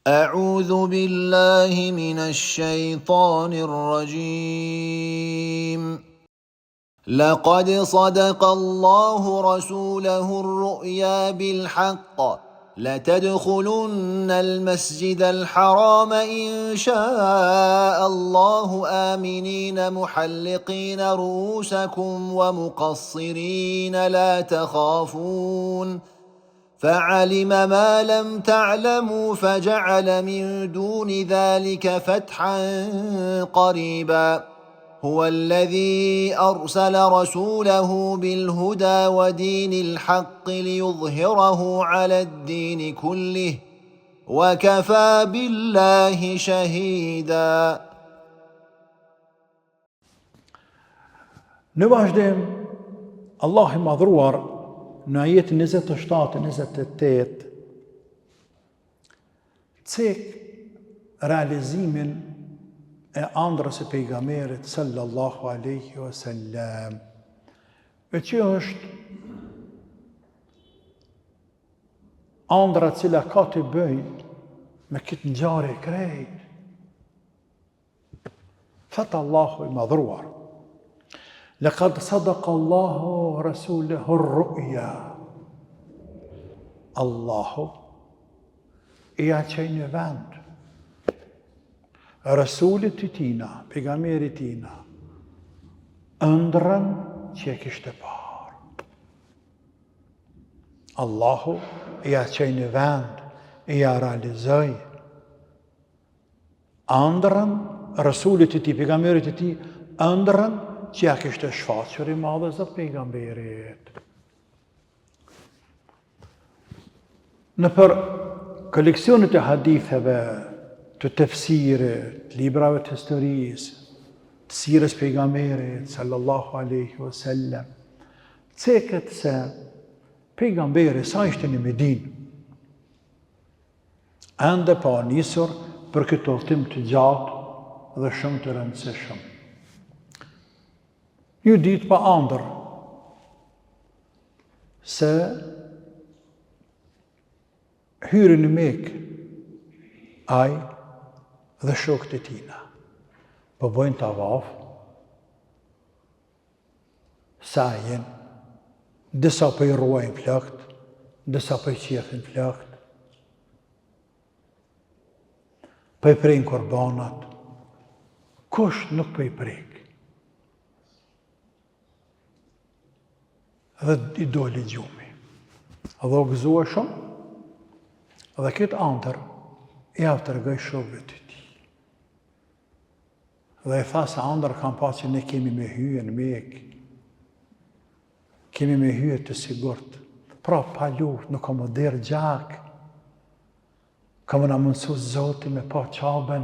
أعوذ بالله من الشيطان الرجيم. لقد صدق الله رسوله الرؤيا بالحق لتدخلن المسجد الحرام إن شاء الله آمنين محلقين رؤوسكم ومقصرين لا تخافون فعلم ما لم تعلموا فجعل من دون ذلك فتحا قريبا هو الذي أرسل رسوله بالهدى ودين الحق ليظهره على الدين كله وكفى بالله شهيدا. Në vazhdim, Allah I madhruar në ajetin 27-28 cek realizimin e ëndrrës së pejgamberit sallallahu alaihi wasallam, e që është ëndra e cila ka të bëjë me këtë ngjarje krejt. Thot Allahu I madhruar: لقد صدق الله رسوله الرؤيا. Allahu I aqej në vend Rasulit të tina, pejgamberit tina, ëndrrën që e kishte parë. Allahu I aqej në vend, I realizoi ëndrrën Rasulit të tij, pejgamberit të tij, ëndrrën që ja kishte shfaqur I madhe Zot pejgamberit. Në për koleksionet e haditheve, të tefsirit, librave të historisë, të sirës pejgamberit sallallahu alaihi wasallam, ceket se pejgamberi sa ishte në Medinë, ende pa nisur për këtë udhtim të gjatë dhe shumë të rëndësishëm. Një ditë pa ëndër se hyri në Mekë ai dhe shokët e tina, po bojnë tavaf, sajën, disa po I ruajnë flakt, disa po I qefin flakt, po I prejnë korbanat, kush nuk po I prejnë. Dhe I doli gjumi. Dhe u gëzua shumë, dhe këtë ëndër I avtërgoj shokëve të tij. Dhe I tha se ëndër kam pa që ne kemi me hyje në Mekë, kemi me hyje të sigurt, pra pa luftë, nuk kam derë gjak, kam na mësu Zoti me pa Qabën,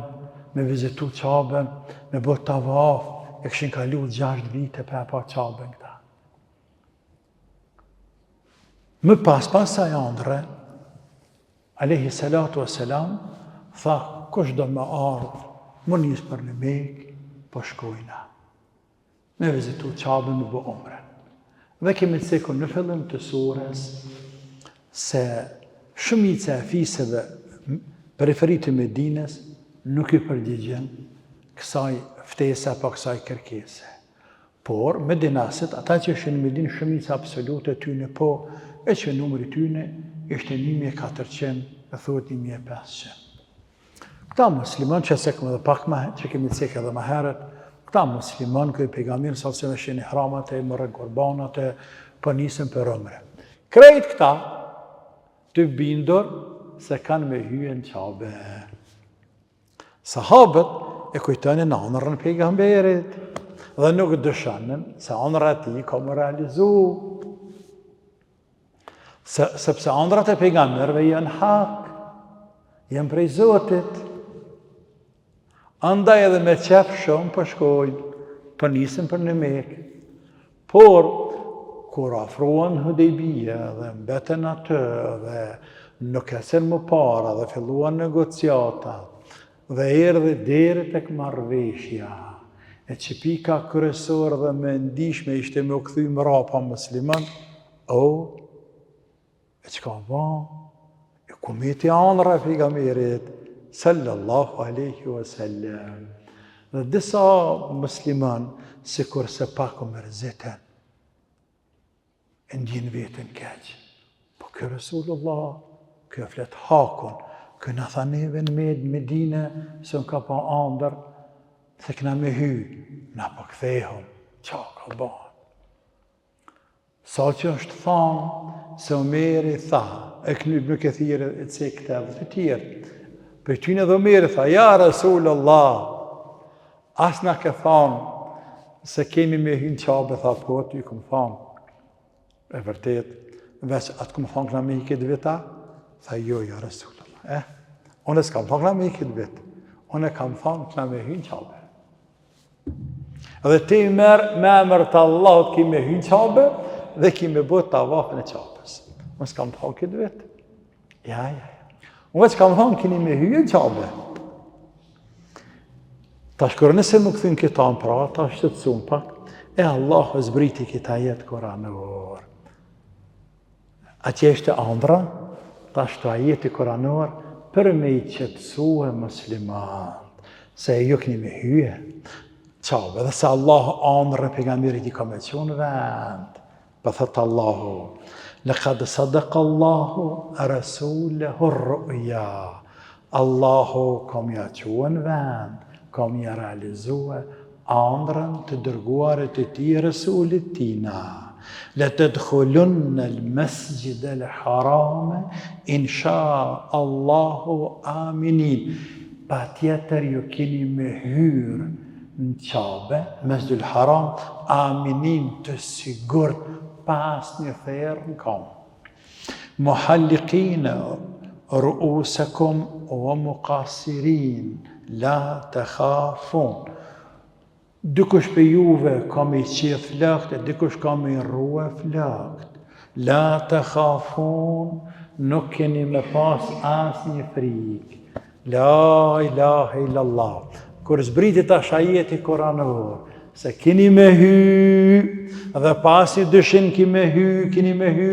me vizitu Qabën, me bë tavaf, e kishin kalu 6 vite pa Qabën këta. Më pas asaj ëndre, alayhi salatu wassalam, tha, kush do më ardhë, më njës për në Mekë, po shkojna. Me vizitu Qabën, me bë umren. Dhe kemi të seku në fillim të surës, se shumica e fisëve periferit të Medinës nuk I përgjigjen kësaj ftese apo kësaj kërkese. Por, medinasit, ata që ishin në Medinë, shumica absolute tyne po, e që numri tyne ishte 1400, e thuhet 1500. Këta muslimon, që sekëm edhe pak më, që kemi sekë edhe më herët, këta muslimon, këj pejgamber sa se në sheni hramat e mërën korbanat e për nisën për umre. Krejt këta të bindur se kanë me hyjen Qabe. Sahabët e kujtonin ëndrrën e pejgamberit dhe nuk dëshonin se ëndra e tij ka më realizu. Sepse ëndrat e pejgamberëve janë hak, janë prej Zotit. Andaj edhe me qef shumë për shkojnë, për nisën për në Mekë. Por, kur afruan Hudejbija dhe mbeten atë dhe nuk ecën më para dhe filluan negociata dhe erdhi deri tek marrëveshja, e që pika kryesore dhe më ndihshme ishte me u kthy mrapa musliman, e çka va? E kumeti ëndra e pejgamberit sallallahu alaihi wasallam. Dhe disa musliman, si kurse pak u mërziten, e ndjen vetën keq. Po kë Rasulullah, kë flet hakun, kë na tha neve në Medine, se në ka pa andër, se këna me hy, na po kthehëm, qa ka banë. Sa që është thamë, se Omeri tha, e kënyb nuk e thire e ce këtëve të tjerë, për tyne dhe Omeri tha, ja Rasulullah, as na ke thamë, se kemi me hynë qabe, tha po, ty këmë thamë, e vërtet, veç atë këmë thamë këna me hi këtë vita, tha jo, ja Rasulullah, unë s'kam thamë këna me hi këtë vit, unë kam thamë këna me hynë qabe. Dhe ti merë me emër të Allahut ki me hynë qabe, dhe ki me bët të avafën e qabës. Unë s'kam thamë këtë vetë. Ja. Unë veç kam thamë kini me hynë qabe. Ta shkërë nëse më këthyn këta në pra, ta shtetësun pak, e Allah e zbriti këta jetë koranor. A që eshte andra, ta shto ajeti koranor, për me i qëtësue muslimat, se e ju këni me hyje qabe, dhe se Allah andrë në pejgamberit i ka me qonë vend. Pa thëtë Allahu, lëkad sadaka Allahu rasulehu rruja. Allahu kom ja quen vend, kom ja realizue andrën të dërguarit e ti rasulit tina. Le të dëkhullun në l-mesjid el-harame, insha Allahu aminin. Pa tjetër ju kini me hyrë në qabe, mesjid el-haram, aminin të sigurt, pas një therë në kam. Muhallikina ruusakum wa muqasirin, la të khafun. Dikush për juve ka me i qie flakt, e dikush ka me i rrue flakt. La të khafun, nuk keni me pas as një frikë. La ilaha illallah. Kur zbritit ashtë ajeti koranor, se kini me hy, dhe pasi dëshin ki me hy, kini me hy,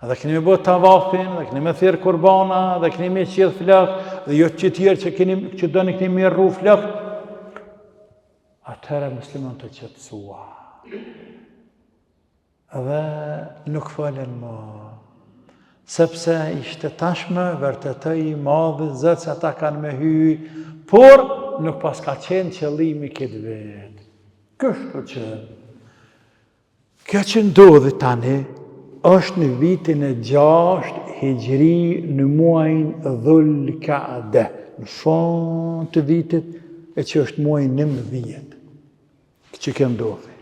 dhe kini me bët tavafin, dhe kini me thirë kurbana, dhe kini me qidh flak, dhe jo që tjerë që do në kini me rru flak, atëherë muslimon të qëtësua. Dhe nuk falen më, sepse ishte tashme vërtetëj i madhë, zëtë se ata kanë me hy, por nuk pas ka qenë qëllimi këtë vetë. Kështu që, kjo që ndodhi tani, është në vitin e 6 hijri në muajin Dhul Kaade, në fund të vitit e që është muajin 19. Që kjo ndodhi.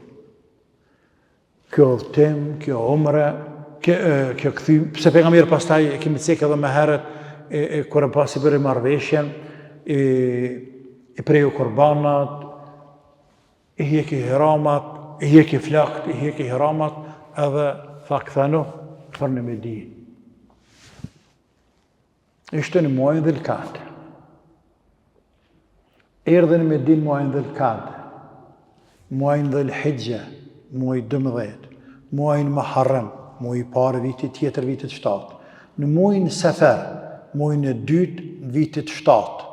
Kjo udhëtim, kjo umre, kjo këthim, pse pejgamberi pastaj e kemi cekë edhe me herët, kur e pasi bëri marrëveshjen, i preju kurbanat, i hjeki hiramat, i hjeki flakt, i hjeki hiramat, edhe tha këthanu për në Medinë. Ishte në muajin Dhul Kaade. Erdhe në Medinë muajin Dhul Kaade, muajin Dhul Hijja, muaj 12, muajin Muharram, muaj i parë vitit tjetër vitit 7, në muajin Sefer, muajin e dytë vitit 7,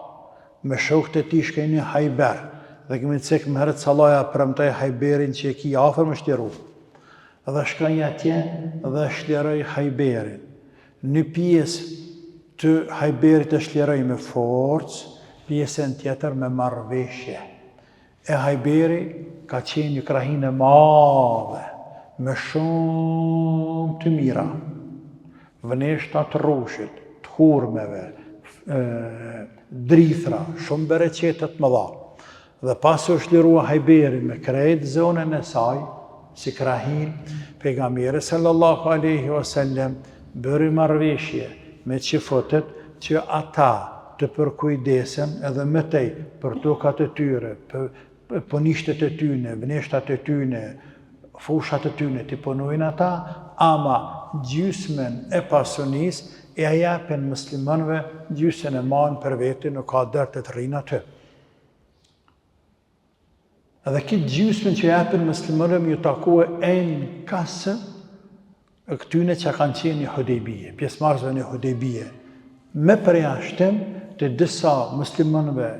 me shokët e tij shkojnë në Hajber, dhe kemi cekë më herët Sallaja premtoi Hajberin që e ki afër më shtjeru. Dhe shkojnë atje dhe shtjeroi Hajberin. Në pjesë të Hajberit e shtjeroi me forcë, pjesën tjetër me marrëveshje. E Hajberi ka qenë një krahinë e madhe, me shumë të mira, vëneshta të rrushit, të hurmeve, drithra, shumë bereqetet më dha. Dhe pas u shlirua Hajberi me krejt zonën e saj, si krahin, pejgamberi sallallahu alaihi wasallam bëri marrëveshje me qifotet që ata të përkujdesen edhe më tej për tokat e tyre, punishtet e tyne, vëneshtat e tyne, fushat e tyne të punojnë ata, ama gjysmen e pasunis e a japen muslimanve gjysën e manë për veti, nuk ka dërtë të rrinë aty. Edhe këtë gjysmen që japen muslimanve më ju takue e në kasë e këtyne që kanë qenë një Hudejbije, pjesëmarrësve në Hudejbije. me përjashtim të disa muslimanëve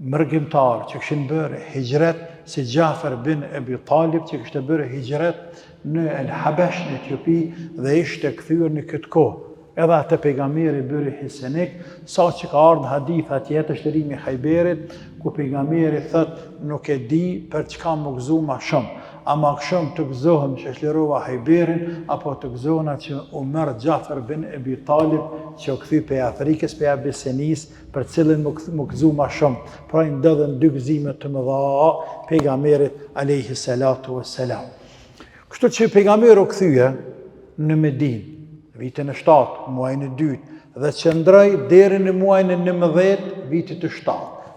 mërgjimtarë që këshin bërë hijret, si Gjafer bin Ebi Talib që kështë bërë hijret në El Habesh në Etiopi dhe ishte kthyer në këtë kohë. Edhe atë pejgamberi bëri hisenik, sa që ka ardhë hadith atjetë shtërimi Hajberit, ku pejgamberi thëtë nuk e di për çka më gëzu ma shumë. A ma shumë të gëzohëm që shlirova Hajberin, apo të gëzohëna që u merë Gjafer bin Ebi Talib, që u këthy për Afrikës, për Abisenis, për cilin më gëzu ma shumë. Pra i ndëdhen dy gëzime të më dha pejgamberit alayhi salatu wassalam. Kështu që pejgamberi u këthyje në Medinë, vitin e 7, muajin e 2, dhe qëndroj deri në muajin e 19, vitit e 7.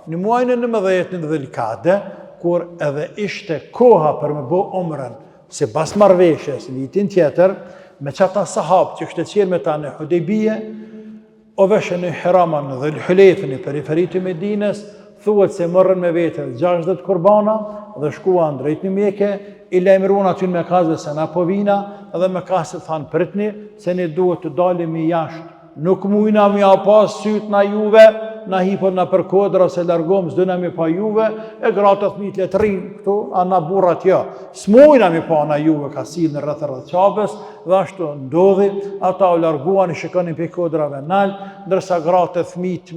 Në muajin e 19 në Dhulqa'de, kur edhe ishte koha për me bo umrën, si pas marrëveshjes në vitin tjetër, me qata sahabë që kështë qenë me ta në Hudejbije, o veshën në Hirama në Dhul Hulejfe në periferitë të Medinës, thuhet se mërën me vete 60 kurbana dhe shkuan drejt në Mekë, i lajmëruan aty me kazve se na po vina, edhe me kasët thanë pritni, se ne duhet të dalimi jashtë. Nuk mujna mi a pas syt na juve, na hipën na për kodra se largom, s'dojna mi pa juve, e gratë fëmijët letrin, këtu, a na burrat jo. S'mujna mi pa na juve, ka silë në rreth qabës, dhe ashtu ndodhi, ata u larguan, i shikonin për kodrave nalë, ndërsa gratë fëmijët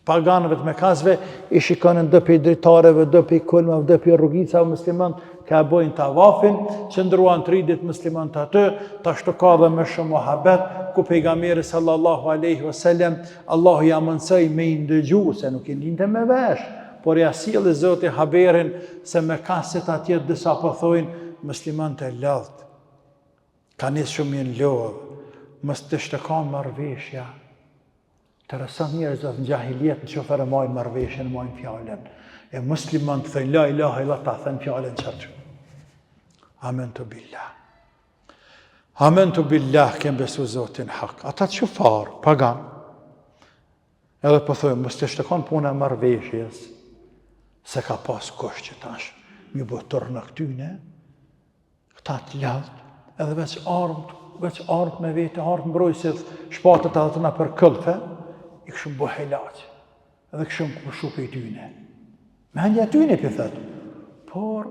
paganëve të mekazve, i shikonin do për dritareve, do për kulmave, do për rrugicave musliman, ka bojnë tavafin, qëndruan 30 musliman të atë, ta shtu ka dhe më shumë muhabet, ku pejgamberi sallallahu aleyhi wasallam, Allahu ja mënsoj me i ndëgju, se nuk i ndinte me vesh, por ja sjellë Zoti haberin se me kaset atje disa po thojnë musliman të lodht, ka nisë shumë jenë lodh, mës të shtëkan marrëveshja. Interesant njerëzit në gjahiljet në qofere majnë marrëveshjen, majnë fjallën. E musliman të thëjnë la ilaha illa ta thënë fjallën qërë. Amen të billah. Amen të billah kem besu Zotin hak. Ata që farë, pagan. Edhe po thëjnë, mës të shtëkon puna marrëveshjes, se ka pas kosh që tash, mi botër në këtyne, këta të ladhët, edhe veç armët me vete, armët mbrojësit, shpatët edhe të na për këllëfe, i këshëm bo helaqë, edhe këshëm këshu për i tyne. Me handja tyne për thëtë, por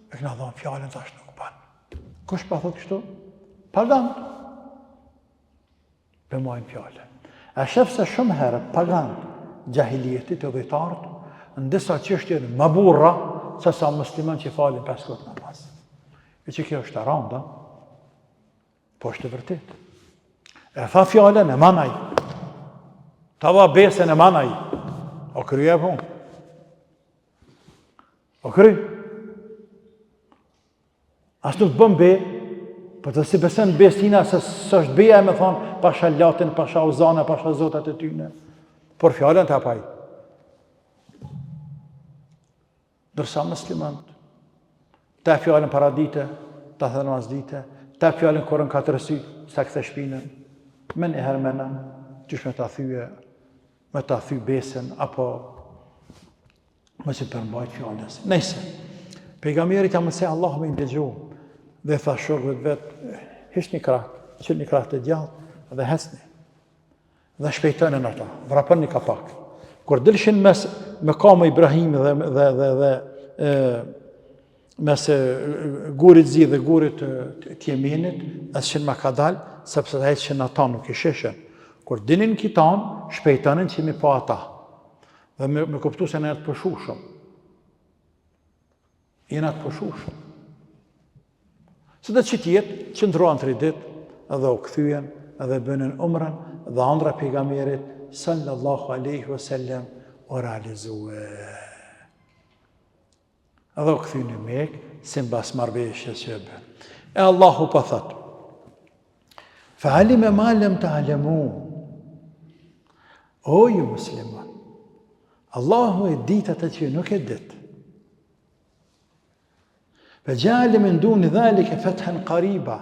e këna dhonë fjallën të ashtë nuk banë. Kush pa thëtë kështu? Pagant. Për mojnë fjallën. E shëfë se shumë herë pagant gjahiljetit e dhejtarët, në disa qështje në më burra, se sa musliman që falin 5 kotë namaz. E që kjo është aranda, po është të vërtit. E tha fjallën e manaj, ta dha besën e manaj, o kryje punë. O kry. As nuk bëm be, për të si besën besina se së është beja me thonë pasha latin, pasha uzane, pasha zotat e tyne. Por fjallën të apaj. Dërsa muslimant, ta fjallën paradite, ta thënë mas dite, ta fjallën korën 4 sy, sa këthe shpinën, men e hermena, qysh me ta thyje, me ta thy besën, apo me që përmbajt fjallës. Nëjse, pejgamberit ja mëse Allah me ndëgju, dhe tha shokëve vetë, hish një krah, qëll një krah të gjallë, dhe hecni. Dhe shpejtënën ata, vrapën një kapak. Kur dëlshin mes me kamë Ibrahimi dhe mes gurit zi dhe gurit tjeminit, eshin me ka dalë, sepse të heqin ata nuk i sheshen. Kur dinin kitan, shpejtënën që mi pa ata. Dhe me kuptu se në e të përshushëm. Jena të përshushëm. Se dhe që tjetë, që ndruan 3 dit, edhe u këthyjen, edhe bënën umrën, dhe andra pejgamberit, sallallahu aleyhi wasallam, o realizue. Edhe u këthyjen në Mekë, si mbas marrëveshjes që e bën. E Allahu pa thëtë, fa alime ma lem të alemu, o ju musliman, Allahu e ditë atë që nuk e ditë. Fe gjali me ndu në dhalike fethen qariba.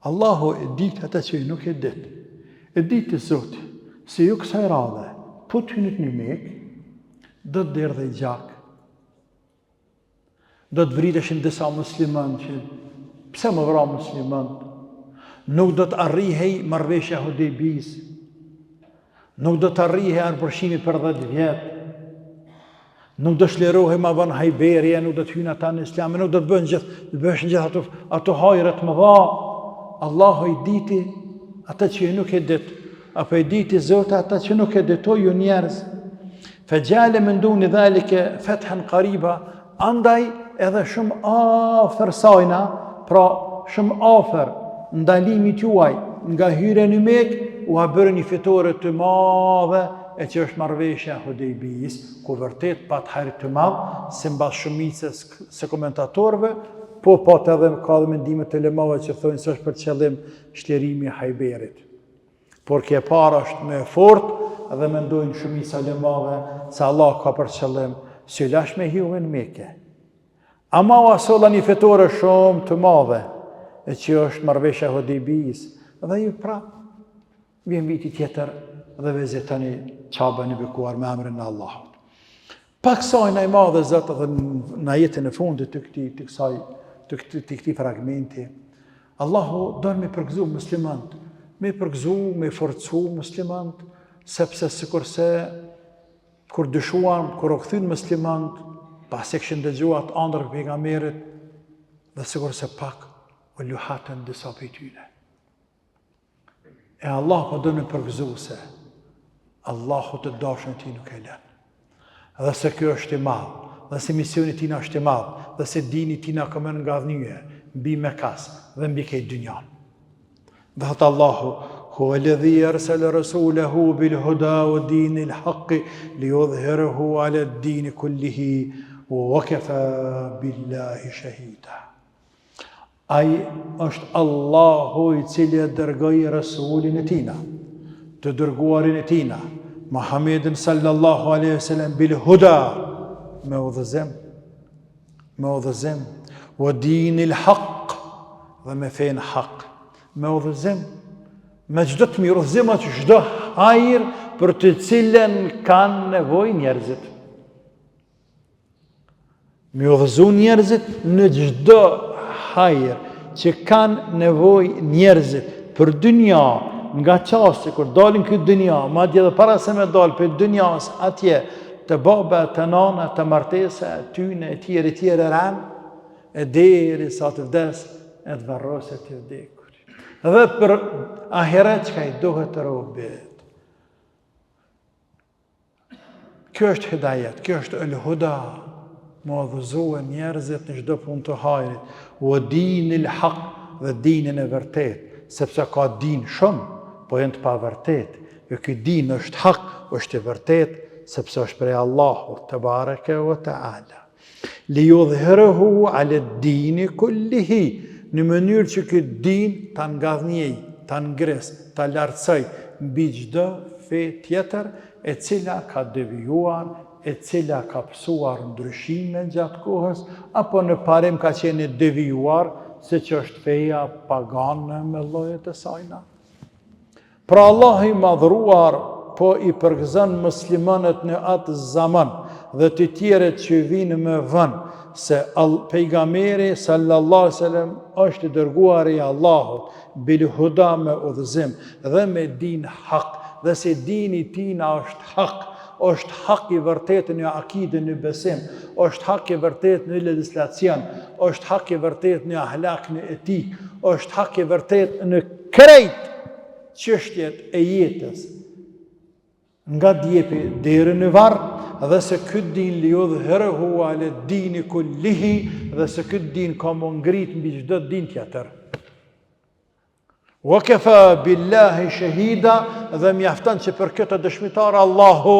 Allahu e ditë atë që nuk e ditë. E ditë të Zotë, se ju kësaj radhe, po të hynit një Mekë, do të derdhe i gjak. Do të vriteshin disa musliman që, pse më vra musliman? Nuk do të arrihej marrëveshja Hudejbijës. Nuk do të arrihe arpërshimi për 10 vjetë. Nuk do shlerohe ma bën hajberje, nuk do të hynë ata në islam, nuk do të bëhen gjithë ato hajret më dha. Allahu i diti ata që nuk e dit, apo i diti Zotë ata që nuk e ditoj ju njerëz. Fejale me ndu një dhalike fethen qariba, andaj edhe shumë afer sajna, pra shumë afer ndalimit juaj nga hyre në Mekë, u a bërë një fitore të madhe, e që është marrëveshja Hudejbijis, ku vërtet pat hajër të madh, si mbas shumicës së komentatorëve, po pat edhe ka dhe mendimet e ulemave që thonë se është për qëllim shlerimi i Hajberit. Por kjo e para është më e fortë dhe mendojnë shumica ulemave se Allah ka për qëllim si lash me hyrje në Mekë. Ama u asolla një fitore shumë të madhe, e që është marrëveshja Hudejbijis, dhe ju prapë vjen viti tjetër dhe vizitoni Qabën e bekuar me emrin e Allahut. Pak sajna i madhe Zot edhe në jetën e fundit të këtij fragmenti. Allahu don me përgëzu muslimanët, me përgëzu, me forcu muslimanët, sepse sikurse kur dyshuan, kur u kthyn muslimanët, pasi kishin dëgjuar ëndër pejgamberit, dhe sikurse pak u luhatën disa prej tyre. E Allah po do me përgëzu se Allahu të dashën ti nuk e lën. Dhe se kjo është i madh, dhe se misioni tina është i madh, dhe se dini tina këmën nga dhënje, mbi Mekas dhe mbi këtë dynjan. Dhe thëtë Allahu, هو الذي أرسل رسوله بالهدى ودين الحق ليظهره على الدين كله وكفى بالله شهيدا. Ai është Allahu i cili e dërgoi Rasulin e tina, të dërguarin e tina, Muhammedin sallallahu alaihi wasallam bil huda, me udhëzim, wa dinil haq, dhe me fen haq, me udhëzim, me çdo të mirë, udhëzim atë çdo hajër për të cilën kanë nevojë njerëzit. Me udhëzu njerëzit në çdo hajër që kanë nevojë njerëzit për dynja, nga qasë kur dalin këtë dynja, madje edhe para se me dalë për dynjas atje, të baba, të nana, të martesa, tyne, e tjere ranë, e deri sa të vdes, e të varrose të vdekur. Dhe për ahiret që ka i dohet të robit. Kjo është hidajet, kjo është el-huda, më adhëzohen njerëzit në çdo punë të hajrit, u dinil haq dhe dinin e vërtet, sepse ka din shumë, po janë të pavërtet. Jo ky din është hak, është i vërtet, sepse është prej Allahut te bareke ve taala. Li yudhhirahu ala ad-din kullihi, në mënyrë që ky din ta ngadhnjej, ta ngres, ta lartësoj mbi çdo fe tjetër e cila ka devijuar, e cila ka pësuar ndryshime gjatë kohës, apo në parim ka qenë devijuar, se që është feja pagane me llojet e sajna. Pra Allah i madhruar po i përgëzon muslimanët në atë zaman dhe të tjerët që vinë me vën se pejgamberi sallallahu alaihi wasallam është i dërguar i Allahut bil huda me udhëzim dhe me din hak, dhe se dini tina është hak i vërtet në akide, në besim, është hak i vërtet në legislacion, është hak i vërtet në ahlak, në etik, është hak i vërtet në krejt çështjet e jetës, nga djepi deri në varr, dhe se këtë din li yudhhirahu ala ad-din kullihi, dhe se këtë din ka më ngrit mbi çdo din tjetër. Wa kafa billahi shahida, dhe mjafton që për këtë dëshmitar Allahu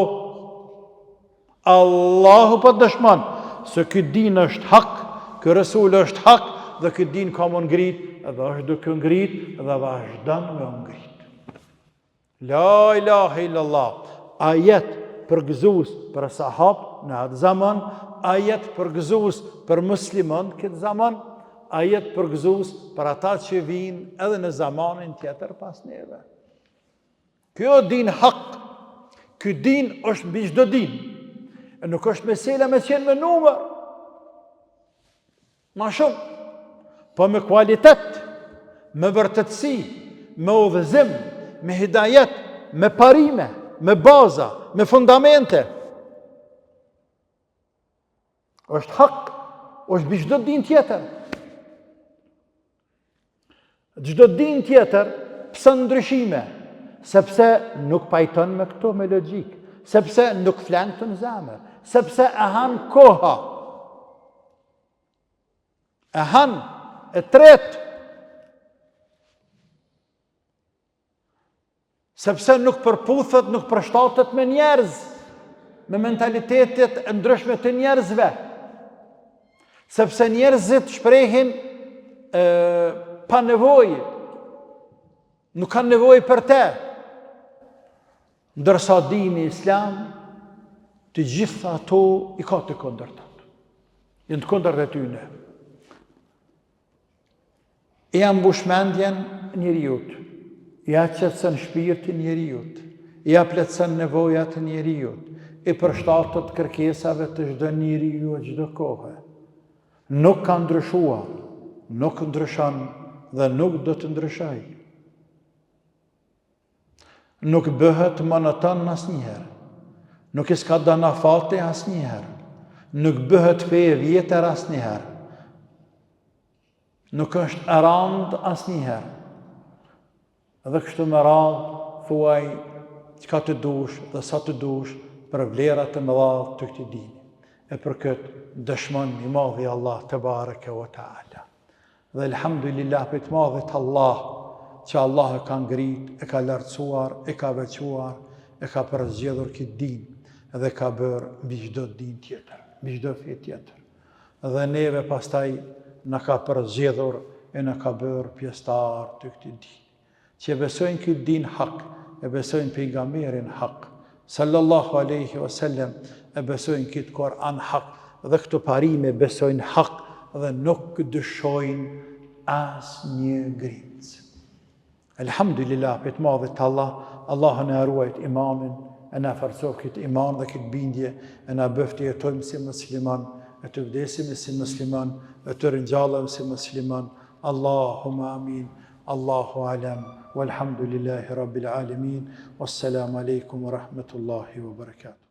po dëshmon se ky din është hak, ky Resul është hak, dhe ky din ka më ngrit, dhe është duke ngrit, dhe vazhdon me ngrit. La ilaha illallah, ajet përgëzues për sahab në atë zaman, ajet përgëzues për musliman këtë zaman, ajet përgëzues për ata që vinë edhe në zamanin tjetër pas neve. Kjo din hak, ky din është mbi çdo din. E nuk është mesela me qenë me numër, ma shumë, po me kualitet, me vërtetësi, me udhëzim, me hidajet, me parime, me baza, me fundamente. Është hak, është bi çdo din tjetër. Çdo din tjetër pse ndryshime, sepse nuk pajton me këto me logjik, sepse nuk flan të në zemër, sepse e han koha. E han e tretë. Sepse nuk përputhet, nuk përshtatet me njerëz, me mentalitetet e ndryshme të njerëzve. Sepse njerëzit shprehin pa nevojë, nuk kanë nevojë për te. Ndërsa dini Islam, të gjitha ato i ka të kundërtat. Jënë të kundërt e tyne. I ambush mendjen njeriut, ja qetëson shpirtin njeriut, ja plotson nevojat e njeriut, i përshtatet kërkesave të çdo njeriu çdo kohë. Nuk ka ndryshuar, nuk ndryshon dhe nuk do të ndryshoj. Nuk bëhet monoton asnjëherë, nuk i s'ka dhënë afate asnjëherë, nuk bëhet fe e vjetër asnjëherë, nuk është e randë asnjëherë. Dhe kështu me radhë, thuaj çka të dush dhe sa të dush për vlerat e mëdha të këtij dini. E për këtë dëshmon i madhi Allah te bareke ve taala. Dhe elhamdulillah për të madhit Allah, që Allah e ka ngrit, e ka lartësuar, e ka veçuar, e ka përzgjedhur këtë din dhe ka bërë mbi çdo din tjetër, mbi çdo fe tjetër. Dhe neve pastaj na ka përzgjedhur e na ka bërë pjesëtar të këtij dini. Që besojnë këtë din hak, e besojnë pejgamberin hak, sallallahu alaihi wasallam, e besojnë këtë Kur'an hak, dhe këto parime besojnë hak dhe nuk dyshojnë asnjë grimcë. Elhamdulillah, për të madhit Allah, Allah na ruajt imanin, e na forcof këtë iman dhe këtë bindje, e na bëftë jetojmë si musliman, e të vdesim si musliman, e të ringjallem si musliman. Allahumma amin. Allahu alam. Walhamdulillahi rabbil alamin. Wassalamu alaikum wa rahmatullahi wa barakatuh.